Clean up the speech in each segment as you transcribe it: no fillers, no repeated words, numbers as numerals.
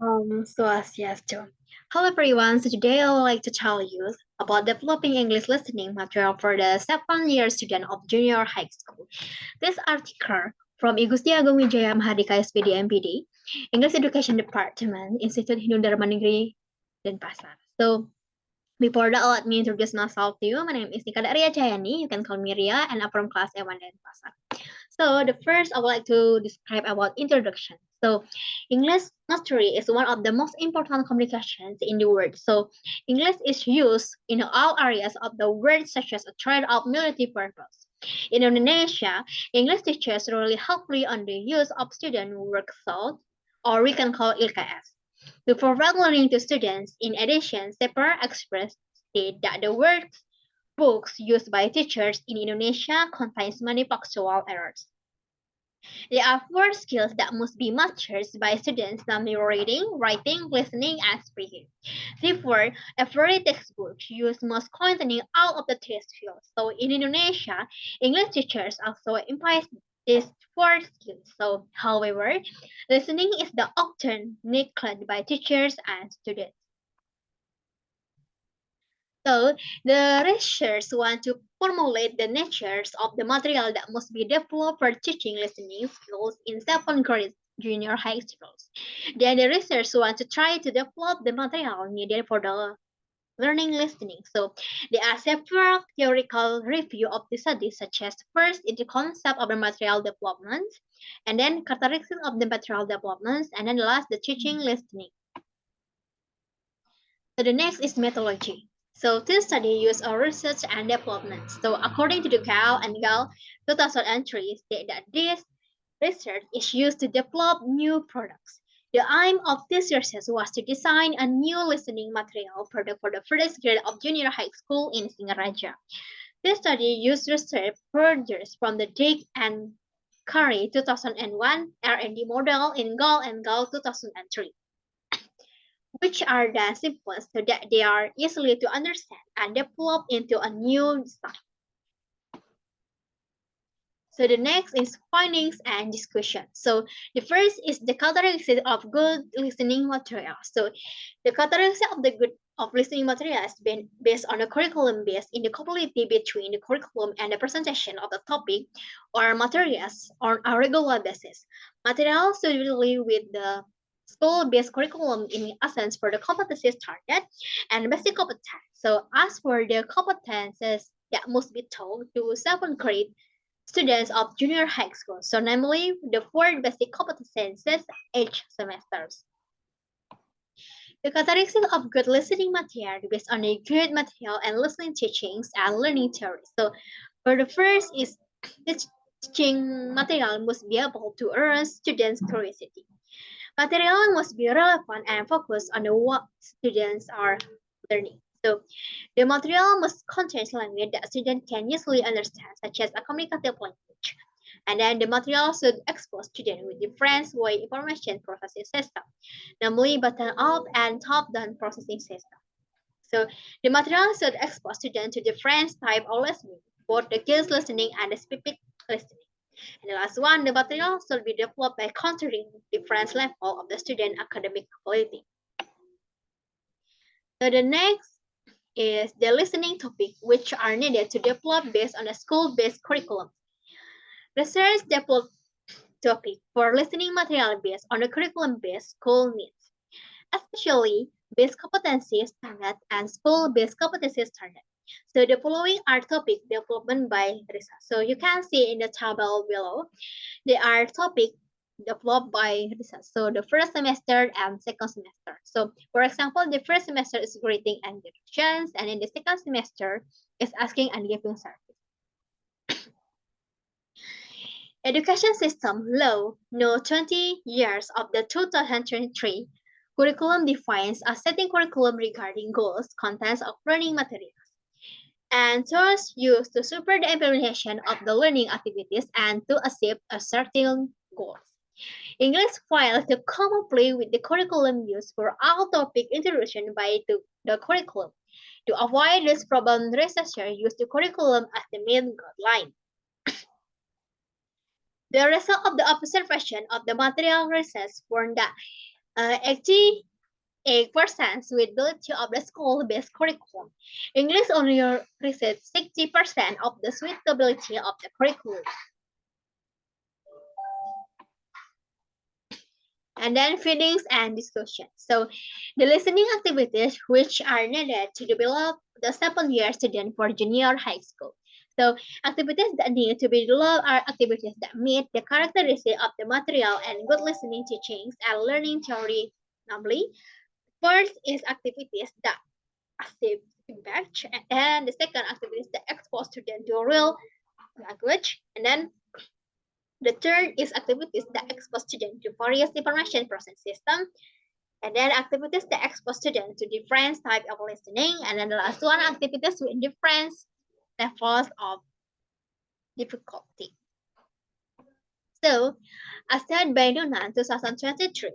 Swastiastu. Hello everyone, so today I would like to tell you about developing English listening material for the second year student of junior high school. This article from Igusti Agung Wijaya Mahardika SPD MPD, English Education Department, Institut Hindu Dharma Negeri Denpasar. So before that, let me introduce myself to you. My name is Kadek Ria. You can call me Ria, and I'm from class A1 Denpasar. So the first I would like to describe about introduction. So English mastery is one of the most important communications in the world. So English is used in all areas of the world such as a trade of military purpose. In Indonesia, English teachers rely heavily on the use of student work thought, or we can call LKS. To provide learning to students, in addition, Separ expressed state that the works books used by teachers in Indonesia contains many factual errors. There are four skills that must be mastered by students, namely reading, writing, listening, and speaking. Therefore, every textbook used must contain all of the three skills. So in Indonesia, English teachers also emphasize these four skills. So, however, listening is the often neglected by teachers and students. So the researchers want to formulate the natures of the material that must be developed for teaching listening skills in second grade junior high schools. Then the researchers want to try to develop the material needed for the learning listening. So there are several theoretical review of the study, such as first is the concept of the material development, and then characteristics of the material development, and then last the teaching listening. So the next is methodology. So this study used a research and development. So according to the Gao and Gao 2003 state that this research is used to develop new products. The aim of this research was to design a new listening material product for the first grade of junior high school in Singaraja. This study used research furthers from the Dick and Curry 2001 R&D model in Gao and Gao 2003, which are then simple so that they are easily to understand and develop into a new design. So the next is findings and discussion. So the first is the characteristics of good listening material. So the characteristics of the good of listening material is been based on a curriculum based in the compatibility between the curriculum and the presentation of the topic or materials on a regular basis. Materials usually with the school-based curriculum in essence for the competencies target and basic competence. So as for the competences that must be taught to seventh grade students of junior high school, so namely the four basic competences each semesters. The characteristics of good listening material based on a good material and listening teachings and learning theories. So for the first is the teaching material must be able to arouse students' curiosity. Material must be relevant and focused on what students are learning. So the material must contain language that students can easily understand, such as a communicative language. And then the material should expose students with different way information processing system, namely bottom-up and top-down processing system. So the material should expose students to different type of listening, both the kids listening and the specific listening. And the last one, the material should be developed by considering different level of the student academic ability. So the next is the listening topic, which are needed to develop based on a school-based curriculum. Research developed topic for listening material based on a curriculum-based school needs, especially base competency standard and school-based competency standard. So the following are topic development by research. So you can see in the table below, they are topic developed by research. So the first semester and second semester. So for example, the first semester is greeting and directions, and in the second semester is asking and giving service. Education System Law No. 20 years of the 2023 curriculum defines a setting curriculum regarding goals, contents of learning materials, and tools used to support the implementation of the learning activities and to achieve a certain goals. English fails to comply with the curriculum used for all topic introduction by the curriculum. To avoid this problem, researchers use the curriculum as the main guideline. The result of the observation of the material research found that 88% suitability of the school-based curriculum. English only receives 60% of the suitability of the curriculum. And then feelings and discussion. So the listening activities which are needed to develop the second-year student for junior high school. So activities that need to be developed are activities that meet the characteristics of the material and good listening teachings and learning theory. Namely, first is activities that active impact, and the second activity is the expose student to real language, and then the third is activities that expose student to various information processing system, and then activities that expose student to different type of listening, and then the last one activities with different levels of difficulty. So, as said by Nuna 2023,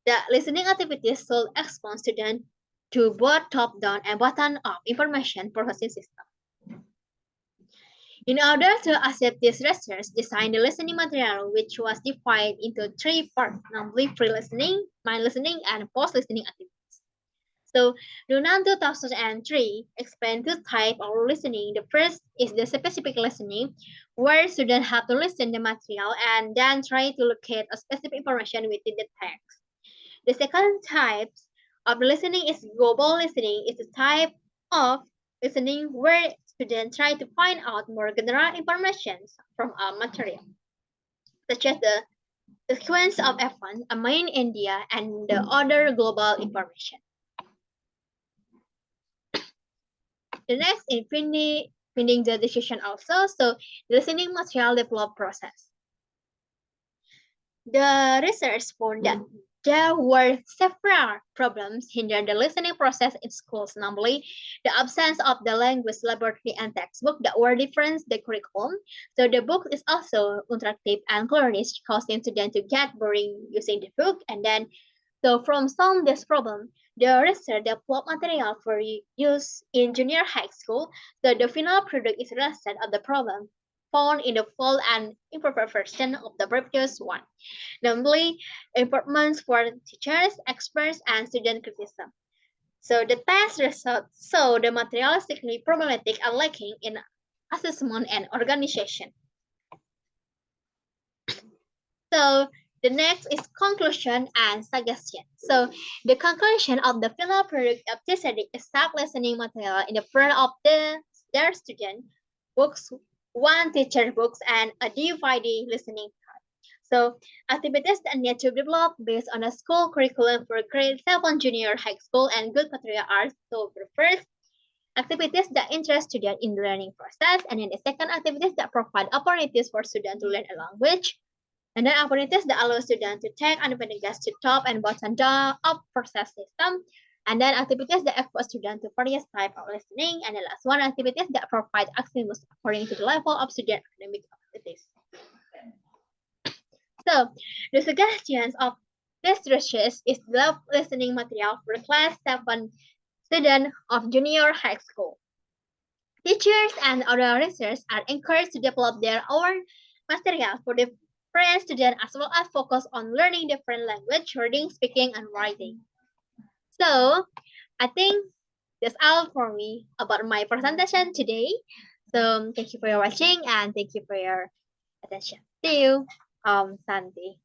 the listening activities should expose student to both top-down and bottom-up information processing system. In order to accept this research, design the listening material, which was divided into three parts, namely pre-listening, mind listening, and post-listening activities. So, Lunan 2003 explained two types of listening. The first is the specific listening, where students have to listen the material and then try to locate a specific information within the text. The second type of listening is global listening. It's a type of listening where students try to find out more general information from a material, such as the sequence of events, a main India, and the other global information. The next is finding the decision also. So the listening material develop process. The research found that there were several problems hindering the listening process in schools, namely the absence of the language laboratory and textbook that were different the curriculum. So the book is also interactive and colorist, causing students to get boring using the book. And then, so from solving this problem, the research developed material for use in junior high school. So the final product is a result of the problem found in the full and imperfect version of the previous one, namely improvements for teachers, experts, and student criticism. So the test results show the materialistically problematic and lacking in assessment and organization. So the next is conclusion and suggestion. So the conclusion of the final product of this study is listening material in the front of their student books, one teacher books, and a DVD listening card. So activities that need to develop based on a school curriculum for grade 7 junior high school and good material are so the first activities that interest students in the learning process, and then the second activities that provide opportunities for students to learn a language, and then activities that allow students to take independent guess to top and bottom down of process system. And then activities that expose students to various types of listening. And the last one, activities that provide access according to the level of student academic abilities. So the suggestions of this research is develop listening material for class 7 student of junior high school. Teachers and other researchers are encouraged to develop their own material for the different students as well as focus on learning different language, reading, speaking, and writing. So I think that's all for me about my presentation today. So thank you for your watching and thank you for your attention. See you. Santi.